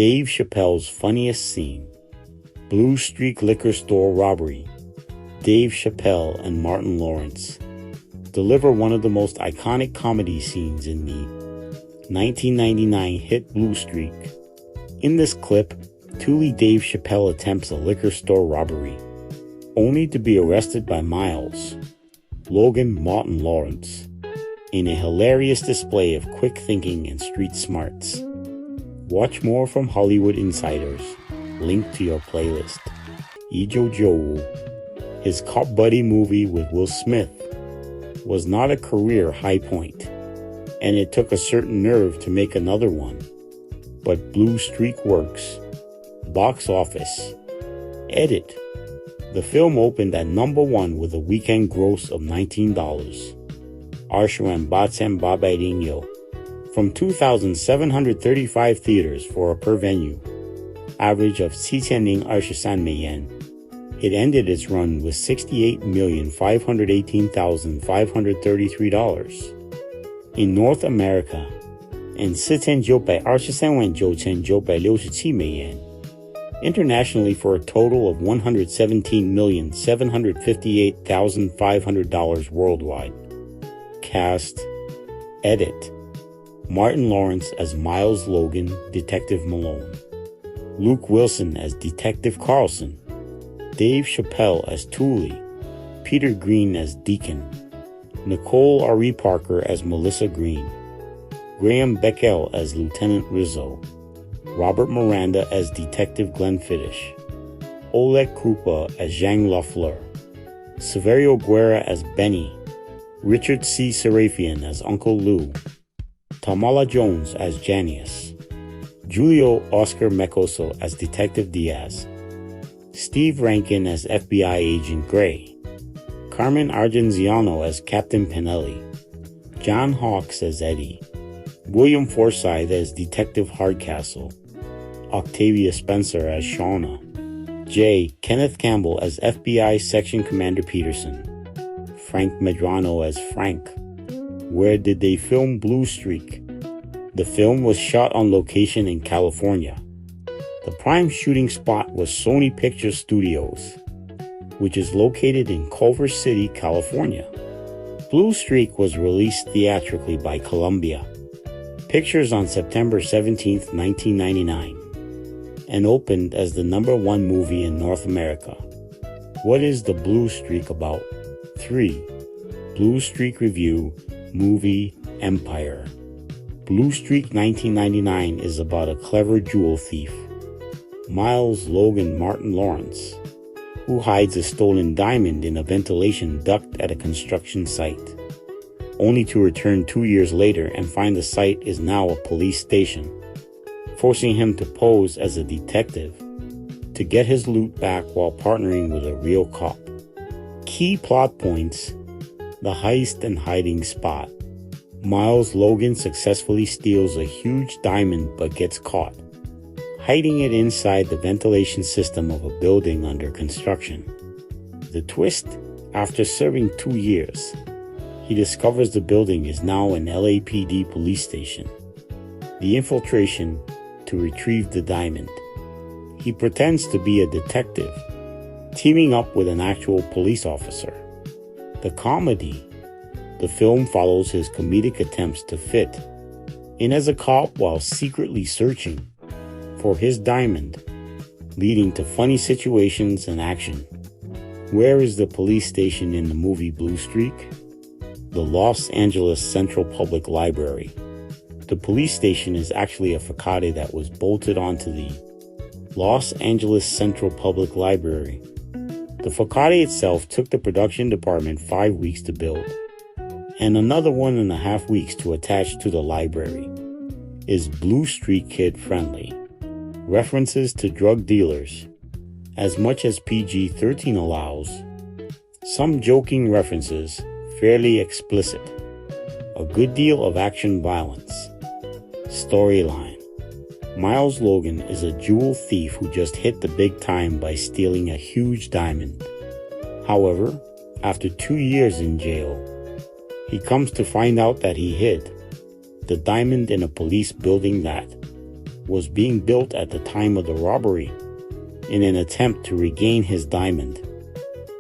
Dave Chappelle's funniest scene. Blue Streak liquor store robbery. Dave Chappelle and Martin Lawrence deliver one of the most iconic comedy scenes in the 1999 hit Blue Streak. In this clip, Dave Chappelle attempts a liquor store robbery, only to be arrested by Miles, Logan Martin Lawrence, in a hilarious display of quick thinking and street smarts. Watch more from Hollywood Insiders, linked to your playlist. Ijo Joe, his cop buddy movie with Will Smith, was not a career high point, and it took a certain nerve to make another one. But Blue Streak works. Box office. Edit. The film opened at #1 with a weekend gross of $19. Arshuan Batsam Babaidinho. From 2,735 theaters for a per venue, average of 7,223 yen. It ended its run with $68,518,533. In North America, and 4,929,967美元. Internationally for a total of $117,758,500 worldwide. Cast. Edit. Martin Lawrence as Miles Logan, Detective Malone. Luke Wilson as Detective Carlson. Dave Chappelle as Thule. Peter Green as Deacon. Nicole R.E. Parker as Melissa Green. Graham Beckel as Lieutenant Rizzo. Robert Miranda as Detective Glenn Fiddish. Oleg Krupa as Zhang Lafleur. Severio Guerra as Benny. Richard C. Serafian as Uncle Lou. Tamala Jones as Janius. Julio Oscar Mecoso as Detective Diaz. Steve Rankin as FBI Agent Gray. Carmen Argenziano as Captain Pinelli. John Hawkes as Eddie. William Forsythe as Detective Hardcastle. Octavia Spencer as Shauna. J. Kenneth Campbell as FBI Section Commander Peterson. Frank Medrano as Frank. Where did they film Blue Streak? The film was shot on location in California. The prime shooting spot was Sony Pictures Studios, which is located in Culver City, California. Blue Streak was released theatrically by Columbia Pictures on September 17, 1999, and opened as the #1 movie in North America. What is the Blue Streak about? 3. Blue Streak Review Movie Empire. Blue Streak 1999 is about a clever jewel thief, Miles Logan Martin Lawrence, who hides a stolen diamond in a ventilation duct at a construction site, only to return 2 years later and find the site is now a police station, forcing him to pose as a detective to get his loot back while partnering with a real cop. Key plot points: the heist and hiding spot. Miles Logan successfully steals a huge diamond but gets caught, hiding it inside the ventilation system of a building under construction. The twist: after serving 2 years, he discovers the building is now an LAPD police station. The infiltration to retrieve the diamond. He pretends to be a detective, teaming up with an actual police officer. The comedy. The film follows his comedic attempts to fit in as a cop while secretly searching for his diamond, leading to funny situations and action. Where is the police station in the movie Blue Streak? The Los Angeles Central Public Library. The police station is actually a facade that was bolted onto the Los Angeles Central Public Library. The facade itself took the production department 5 weeks to build, and another 1.5 weeks to attach to the library. Is Blue Streak kid friendly? References to drug dealers, as much as PG-13 allows. Some joking references, fairly explicit. A good deal of action violence. Storyline. Miles Logan is a jewel thief who just hit the big time by stealing a huge diamond. However, after 2 years in jail, he comes to find out that he hid the diamond in a police building that was being built at the time of the robbery in an attempt to regain his diamond.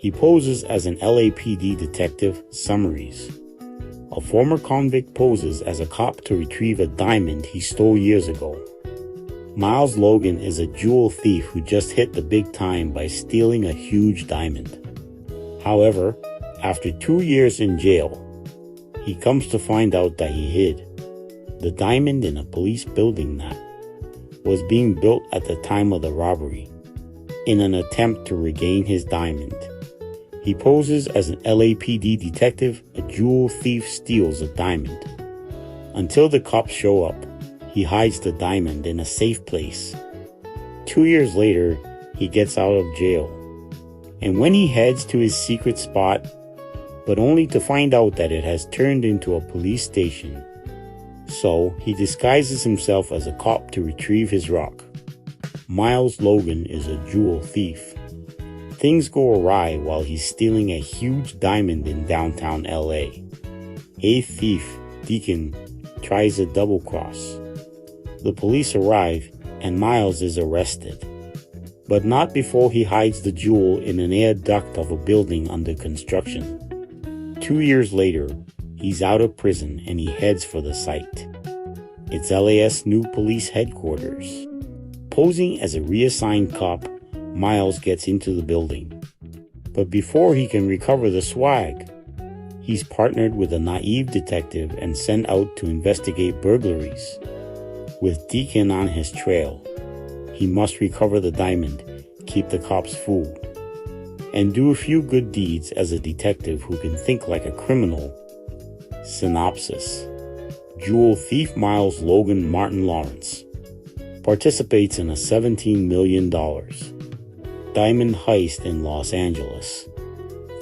He poses as an LAPD detective summaries. A former convict poses as a cop to retrieve a diamond he stole years ago. Miles Logan is a jewel thief who just hit the big time by stealing a huge diamond. However, after 2 years in jail, he comes to find out that he hid the diamond in a police building that was being built at the time of the robbery in an attempt to regain his diamond. He poses as an LAPD detective. A jewel thief steals a diamond. Until the cops show up, he hides the diamond in a safe place. 2 years later, he gets out of jail. And when he heads to his secret spot, but only to find out that it has turned into a police station. So he disguises himself as a cop to retrieve his rock. Miles Logan is a jewel thief. Things go awry while he's stealing a huge diamond in downtown LA. A thief, Deacon, tries a double cross. The police arrive and Miles is arrested, but not before he hides the jewel in an air duct of a building under construction. 2 years later, he's out of prison and he heads for the site. It's LA's new police headquarters. Posing as a reassigned cop, Miles gets into the building. But before he can recover the swag, he's partnered with a naive detective and sent out to investigate burglaries. With Deacon on his trail, he must recover the diamond, keep the cops fooled, and do a few good deeds as a detective who can think like a criminal. Synopsis: Jewel thief Miles Logan Martin Lawrence participates in a $17 million diamond heist in Los Angeles.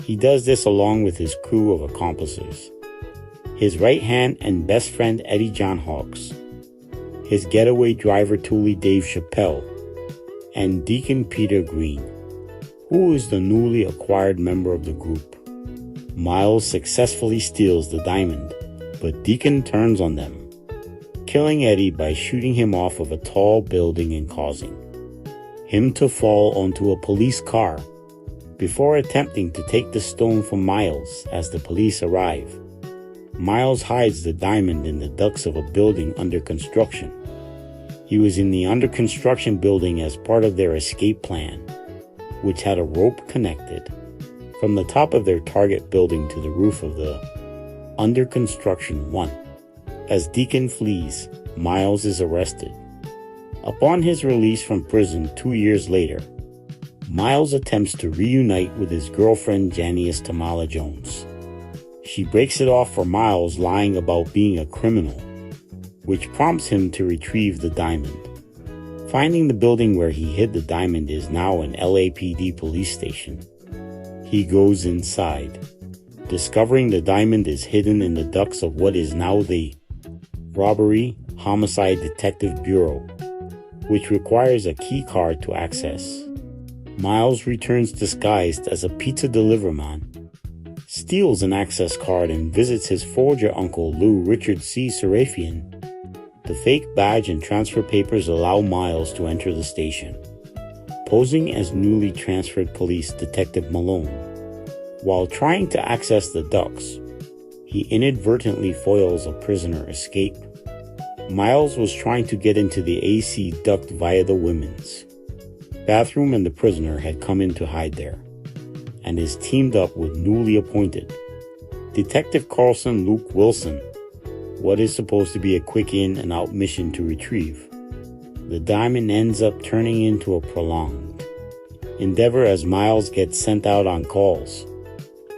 He does this along with his crew of accomplices, his right hand and best friend Eddie John Hawks, his getaway driver Toolie Dave Chappelle, and Deacon Peter Green, who is the newly acquired member of the group. Miles successfully steals the diamond, but Deacon turns on them, killing Eddie by shooting him off of a tall building and causing him to fall onto a police car before attempting to take the stone from Miles as the police arrive. Miles hides the diamond in the ducts of a building under construction. He was in the under construction building as part of their escape plan, which had a rope connected from the top of their target building to the roof of the under construction one. As Deacon flees, Miles is arrested. Upon his release from prison 2 years later, Miles attempts to reunite with his girlfriend Janice Tamala Jones. She breaks it off for Miles lying about being a criminal, which prompts him to retrieve the diamond. Finding the building where he hid the diamond is now an LAPD police station. He goes inside, discovering the diamond is hidden in the ducts of what is now the Robbery Homicide Detective Bureau, which requires a key card to access. Miles returns disguised as a pizza deliverman, steals an access card and visits his forger uncle Lou Richard C. Serafian. The fake badge and transfer papers allow Miles to enter the station, posing as newly transferred police detective Malone. While trying to access the ducts, he inadvertently foils a prisoner escape. Miles was trying to get into the AC duct via the women's bathroom, and the prisoner had come in to hide there, and is teamed up with newly appointed Detective Carlson Luke Wilson, what is supposed to be a quick in and out mission to retrieve. The diamond ends up turning into a prolonged endeavor as Miles gets sent out on calls.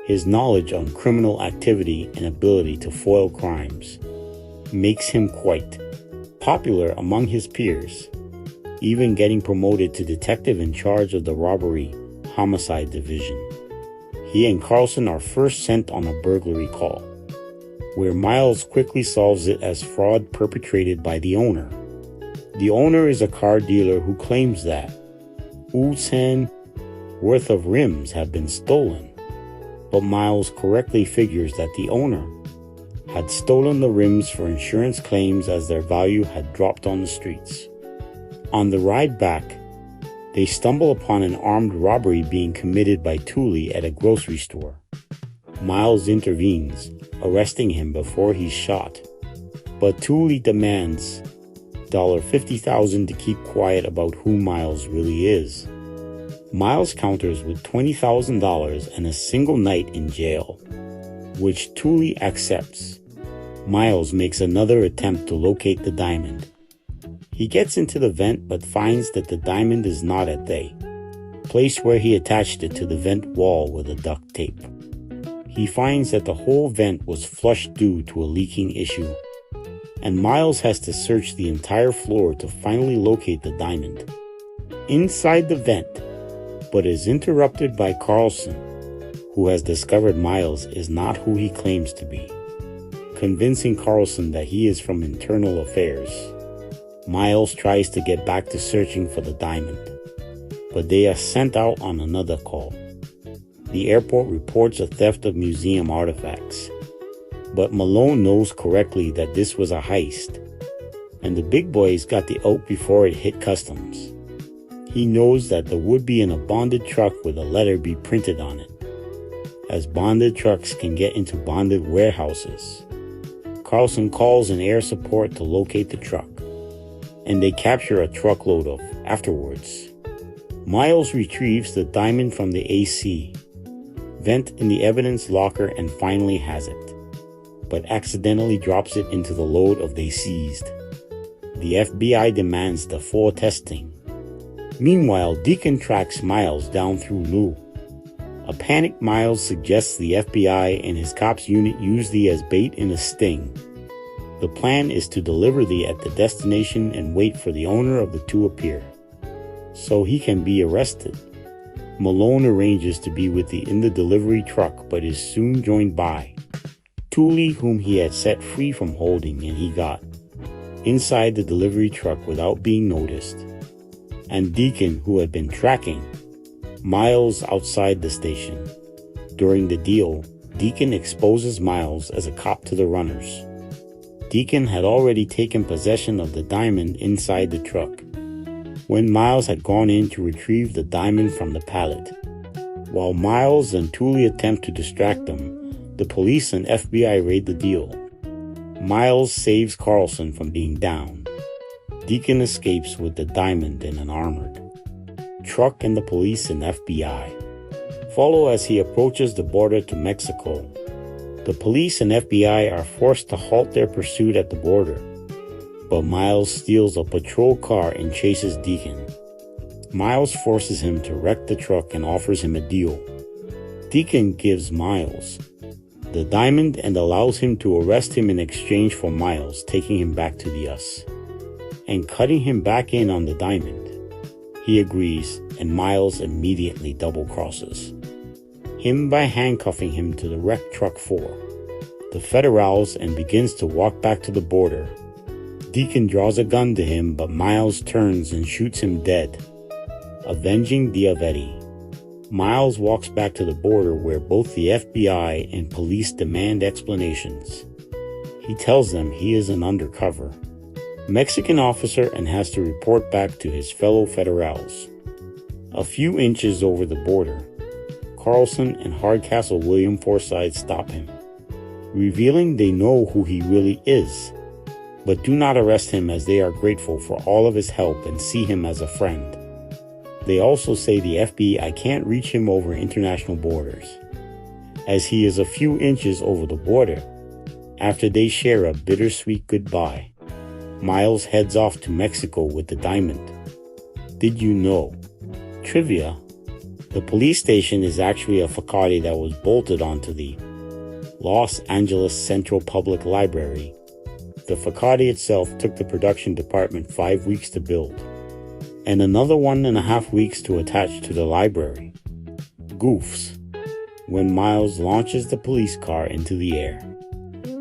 His knowledge on criminal activity and ability to foil crimes makes him quite popular among his peers, even getting promoted to detective in charge of the robbery homicide division. He and Carlson are first sent on a burglary call, where Miles quickly solves it as fraud perpetrated by the owner. The owner is a car dealer who claims that $10,000 worth of rims have been stolen, but Miles correctly figures that the owner had stolen the rims for insurance claims as their value had dropped on the streets. On the ride back, they stumble upon an armed robbery being committed by Thule at a grocery store. Miles intervenes, arresting him before he's shot. But Thule demands $50,000 to keep quiet about who Miles really is. Miles counters with $20,000 and a single night in jail, which Thule accepts. Miles makes another attempt to locate the diamond. He gets into the vent but finds that the diamond is not at the place where he attached it to the vent wall with a duct tape. He finds that the whole vent was flushed due to a leaking issue, and Miles has to search the entire floor to finally locate the diamond. Inside the vent, but is interrupted by Carlson, who has discovered Miles is not who he claims to be, convincing Carlson that he is from internal affairs. Miles tries to get back to searching for the diamond, but they are sent out on another call. The airport reports a theft of museum artifacts, but Malone knows correctly that this was a heist, and the big boys got the out before it hit customs. He knows that there would be in a bonded truck with a letter be printed on it, as bonded trucks can get into bonded warehouses. Carlson calls in air support to locate the truck, and they capture a truckload of afterwards. Miles retrieves the diamond from the AC vent in the evidence locker and finally has it, but accidentally drops it into the load of they seized. The FBI demands the full testing. Meanwhile, Deacon tracks Miles down through Lou. A panicked Miles suggests the FBI and his cops unit use the as bait in a sting. The plan is to deliver the at the destination and wait for the owner of the two appear, so he can be arrested. Malone arranges to be with in the delivery truck but is soon joined by Thule, whom he had set free from holding and he got inside the delivery truck without being noticed, and Deacon, who had been tracking Miles outside the station. During the deal, Deacon exposes Miles as a cop to the runners. Deacon had already taken possession of the diamond inside the truck when Miles had gone in to retrieve the diamond from the pallet. While Miles and Thule attempt to distract them, the police and FBI raid the deal. Miles saves Carlson from being downed. Deacon escapes with the diamond in an armored truck, and the police and FBI follow as he approaches the border to Mexico. The police and FBI are forced to halt their pursuit at the border, but Miles steals a patrol car and chases Deacon. Miles forces him to wreck the truck and offers him a deal. Deacon gives Miles the diamond and allows him to arrest him in exchange for Miles taking him back to the US and cutting him back in on the diamond. He agrees, and Miles immediately double-crosses him by handcuffing him to the wrecked truck for the Federals and begins to walk back to the border. Deacon draws a gun to him, but Miles turns and shoots him dead, avenging Diavetti. Miles walks back to the border where both the FBI and police demand explanations. He tells them he is an undercover Mexican officer and has to report back to his fellow Federals. A few inches over the border, Carlson and Hardcastle William Forsythe stop him, revealing they know who he really is, but do not arrest him as they are grateful for all of his help and see him as a friend. They also say the FBI can't reach him over international borders, as he is a few inches over the border. After they share a bittersweet goodbye, Miles heads off to Mexico with the diamond. Did you know? Trivia: the police station is actually a facade that was bolted onto the Los Angeles Central Public Library. The facade itself took the production department 5 weeks to build, and another 1.5 weeks to attach to the library. Goofs: when Miles launches the police car into the air.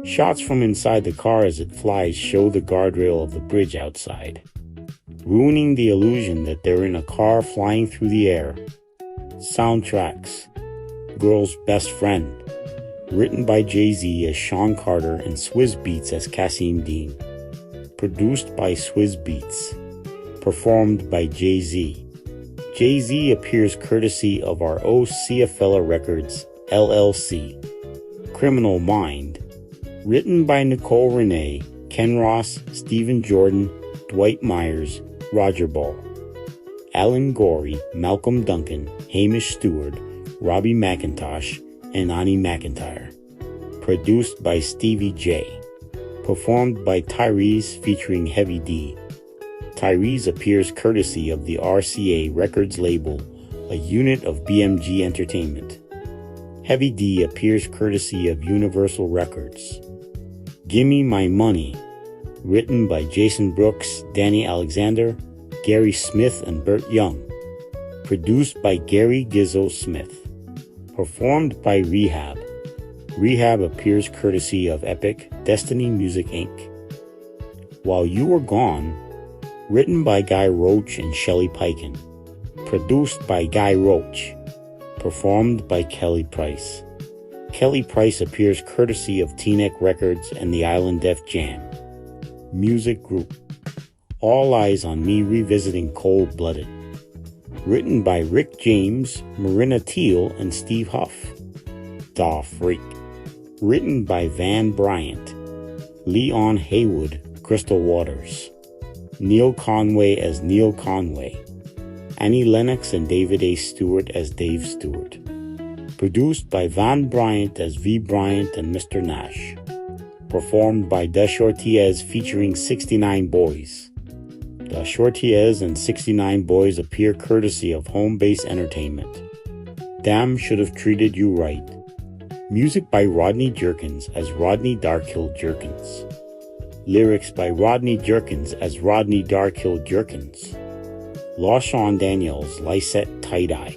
Shots from inside the car as it flies show the guardrail of the bridge outside, ruining the illusion that they're in a car flying through the air. Soundtracks: Girl's Best Friend, written by Jay-Z as Sean Carter and Swizz Beatz as Cassim Dean. Produced by Swizz Beatz. performed by Jay-Z. Jay-Z appears courtesy of our CFL Records, LLC. Criminal Mind, written by Nicole Renee, Ken Ross, Stephen Jordan, Dwight Myers, Roger Ball, Alan Gorey, Malcolm Duncan, Hamish Stewart, Robbie McIntosh, and Ani McIntyre. Produced by Stevie J. Performed by Tyrese featuring Heavy D. Tyrese appears courtesy of the RCA Records label, a unit of BMG Entertainment. Heavy D appears courtesy of Universal Records. Gimme My Money, written by Jason Brooks, Danny Alexander, Gary Smith, and Burt Young. Produced by Gary Gizzo Smith. Performed by Rehab. Rehab appears courtesy of Epic, Destiny Music Inc. While You Were Gone, written by Guy Roach and Shelley Peiken. Produced by Guy Roach. Performed by Kelly Price. Kelly Price appears courtesy of T-Neck Records and the Island Def Jam. Music Group. All Eyes on Me revisiting Cold Blooded. Written by Rick James, Marina Teal, and Steve Huff. Da Freak. Written by Van Bryant, Leon Haywood, Crystal Waters, Neil Conway as Neil Conway, Annie Lennox and David A. Stewart as Dave Stewart. Produced by Van Bryant as V. Bryant and Mr. Nash. Performed by Da Shortiez featuring 69 Boys. Da Shortiez and 69 Boys appear courtesy of Home Base Entertainment. Damn Should Have Treated You Right. Music by Rodney Jerkins as Rodney Darkhill Jerkins. Lyrics by Rodney Jerkins as Rodney Darkhill Jerkins. LaShawn Daniels, Lysette Tie-Dye.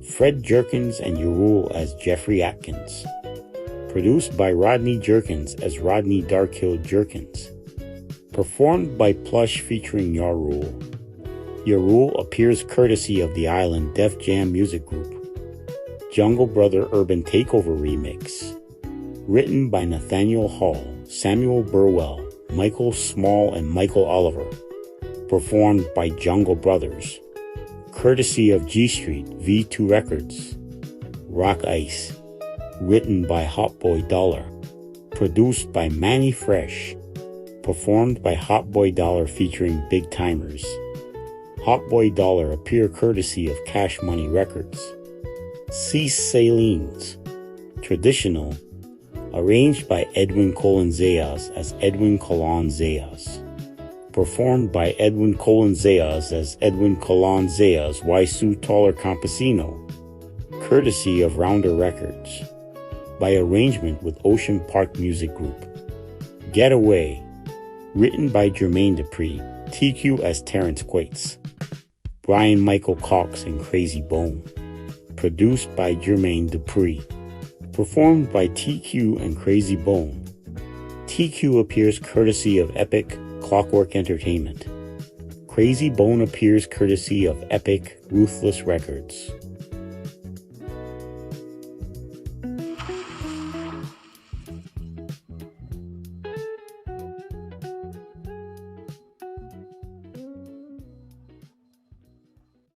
Fred Jerkins and Yarul as Jeffrey Atkins. Produced by Rodney Jerkins as Rodney Darkhill Jerkins. Performed by Plush featuring Yarul. Yarul appears courtesy of the Island Def Jam Music Group. Jungle Brother Urban Takeover Remix. Written by Nathaniel Hall, Samuel Burwell, Michael Small, and Michael Oliver. Performed by Jungle Brothers. Courtesy of G Street V2 Records. Rock Ice. Written by Hot Boy Dollar. Produced by Manny Fresh. Performed by Hot Boy Dollar featuring Big Timers. Hot Boy Dollar appear courtesy of Cash Money Records. Cease Salines. Traditional. Arranged by Edwin Colon Zayas as Edwin Colon Zayas. Performed by Edwin Colon Zayas as Edwin Colon Zayas Waisu Taller Campesino. Courtesy of Rounder Records. By arrangement with Ocean Park Music Group. Getaway. Written by Jermaine Dupri, TQ as Terrence Quates. Brian Michael Cox and Crazy Bone. Produced by Jermaine Dupri. Performed by TQ and Crazy Bone. TQ appears courtesy of Epic, Clockwork Entertainment. Crazy Bone appears courtesy of Epic, Ruthless Records.